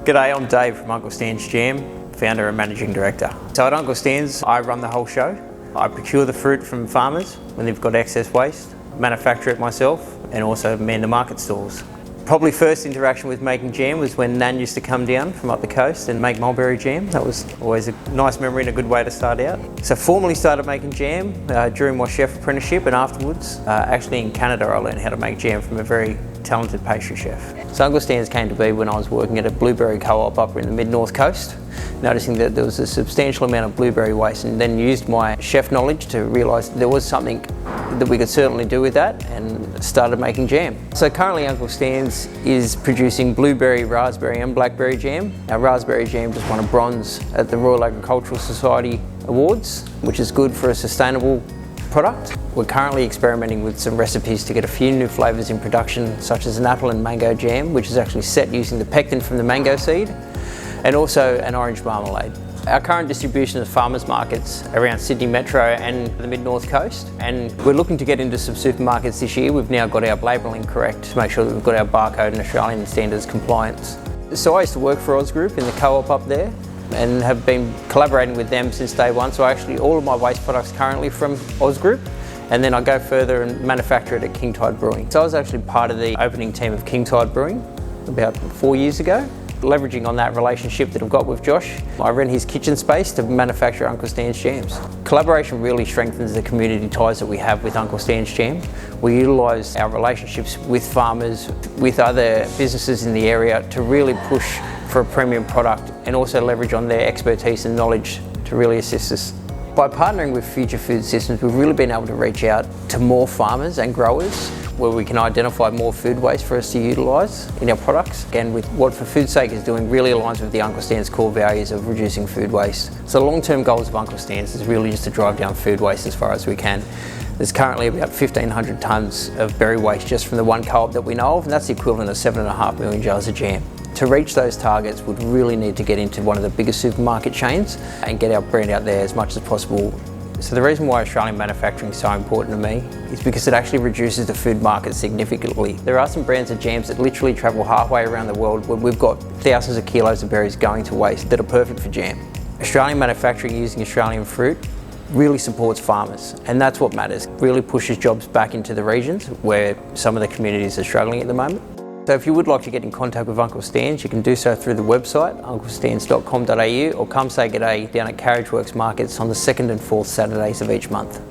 G'day, I'm Dave from Uncle Stan's Jam, founder and managing director. So at Uncle Stan's, I run the whole show. I procure the fruit from farmers when they've got excess waste, manufacture it myself, and also man the market stalls. Probably first interaction with making jam was when Nan used to come down from up the coast and make mulberry jam. That was always a nice memory and a good way to start out. So formally started making jam during my chef apprenticeship, and afterwards, actually in Canada, I learned how to make jam from a very talented pastry chef. So Uncle Stan's came to be when I was working at a blueberry co-op up in the mid-north coast, noticing that there was a substantial amount of blueberry waste, and then used my chef knowledge to realise there was something that we could certainly do with that, and started making jam. So currently Uncle Stan's is producing blueberry, raspberry and blackberry jam. Our raspberry jam just won a bronze at the Royal Agricultural Society Awards, which is good for a sustainable product. We're currently experimenting with some recipes to get a few new flavours in production, such as an apple and mango jam, which is actually set using the pectin from the mango seed, and also an orange marmalade. Our current distribution is farmers markets around Sydney Metro and the mid-north coast, and we're looking to get into some supermarkets this year. We've now got our labelling correct to make sure that we've got our barcode and Australian standards compliance. So I used to work for OzGroup in the co-op up there and have been collaborating with them since day one. So actually all of my waste products currently from OzGroup, and then I go further and manufacture it at Tide Brewing. So I was actually part of the opening team of Tide Brewing about 4 years ago. Leveraging on that relationship that I've got with Josh, I rent his kitchen space to manufacture Uncle Stan's jams. Collaboration really strengthens the community ties that we have with Uncle Stan's Jam. We utilise our relationships with farmers, with other businesses in the area to really push for a premium product, and also leverage on their expertise and knowledge to really assist us. By partnering with Future Food Systems, we've really been able to reach out to more farmers and growers, where we can identify more food waste for us to utilise in our products. And with what For Food's Sake is doing really aligns with the Uncle Stan's core values of reducing food waste. So the long-term goals of Uncle Stan's is really just to drive down food waste as far as we can. There's currently about 1,500 tonnes of berry waste just from the one co-op that we know of, and that's the equivalent of 7.5 million jars of jam. To reach those targets, we'd really need to get into one of the biggest supermarket chains and get our brand out there as much as possible. So the reason why Australian manufacturing is so important to me is because it actually reduces the food market significantly. There are some brands of jams that literally travel halfway around the world where we've got thousands of kilos of berries going to waste that are perfect for jam. Australian manufacturing using Australian fruit really supports farmers, and that's what matters. It really pushes jobs back into the regions where some of the communities are struggling at the moment. So if you would like to get in contact with Uncle Stan's, you can do so through the website, unclestans.com.au, or come say g'day down at Carriageworks Markets on the 2nd and 4th Saturdays of each month.